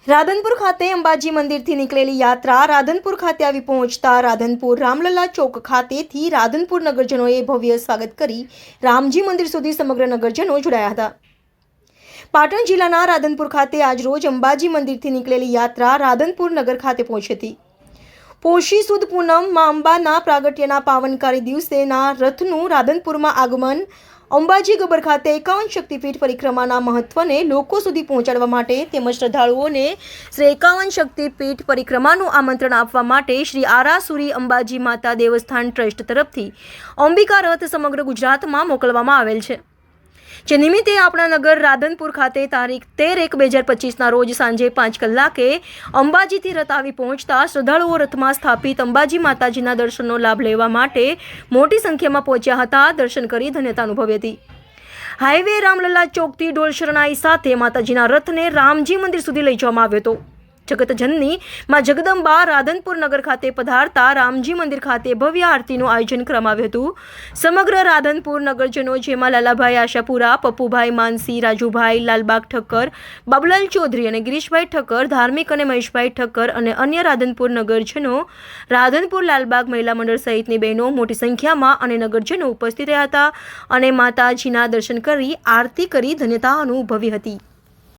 રાધનપુર ખાતે અંબાજી મંદિરથી નીકળેલી યાત્રા રાધનપુર ખાતે આવી પહોંચતા રાધનપુર રામલલા ચોક ખાતેથી રાધનપુર નગરજનોએ ભવ્ય સ્વાગત કરી રામજી મંદિર સુધી સમગ્ર નગરજનો જોડાયા હતા। પાટણ જિલ્લાના રાધનપુર ખાતે આજરોજ અંબાજી મંદિરથી નીકળેલી યાત્રા રાધનપુર નગર ખાતે પહોંચી હતી। પોષી સુદ પૂનમ માં અંબાના પ્રાગટ્યના પાવનકારી દિવસેના રથનું રાધનપુરમાં આગમન અંબાજી ગબર ખાતે 51 શક્તિપીઠ પરિક્રમાના મહત્વને લોકો સુધી પહોંચાડવા માટે તેમજ શ્રદ્ધાળુઓને શ્રી 51 શક્તિપીઠ પરિક્રમાનું આમંત્રણ આપવા માટે શ્રી આરાસુરી અંબાજી માતા દેવસ્થાન ટ્રસ્ટ તરફથી અંબિકા રથ સમગ્ર ગુજરાતમાં મોકલવામાં આવેલ છે। જે નિમિત્તે આપણા નગર રાધનપુર ખાતે તારીખ 13/1/2025ના રોજ સાંજે 5 કલાકે અંબાજીથી રથ આવી પહોંચતા શ્રદ્ધાળુઓ રથમાં સ્થાપિત અંબાજી માતાજીના દર્શનનો લાભ લેવા માટે મોટી સંખ્યામાં પહોંચ્યા હતા। દર્શન કરી ધન્યતા અનુભવી હતી। હાઈવે રામલલા ચોકથી ઢોલ શરણાઈ સાથે માતાજીના રથને રામજી મંદિર સુધી લઈ જવામાં આવ્યો હતો। જગતજનની માં જગદંબા રાધનપુર નગર ખાતે પધારતા રામજી મંદિર ખાતે ભવ્ય આરતીનું આયોજન કરવામાં આવ્યું હતું। સમગ્ર રાધનપુર નગરજનો જેમાં લાલાભાઈ આશાપુરા, પપ્પુભાઈ માનસી, રાજુભાઈ, લાલબાગ ઠક્કર, બાબુલાલ ચૌધરી અને ગિરીશભાઈ ઠક્કર, ધાર્મિક અને મહેશભાઈ ઠક્કર અને અન્ય રાધનપુર નગરજનો, રાધનપુર લાલબાગ મહિલા મંડળ સહિતની બહેનો મોટી સંખ્યામાં અને નગરજનો ઉપસ્થિત રહ્યા હતા અને માતાજીના દર્શન કરી આરતી કરી ધન્યતા અનુભવી હતી।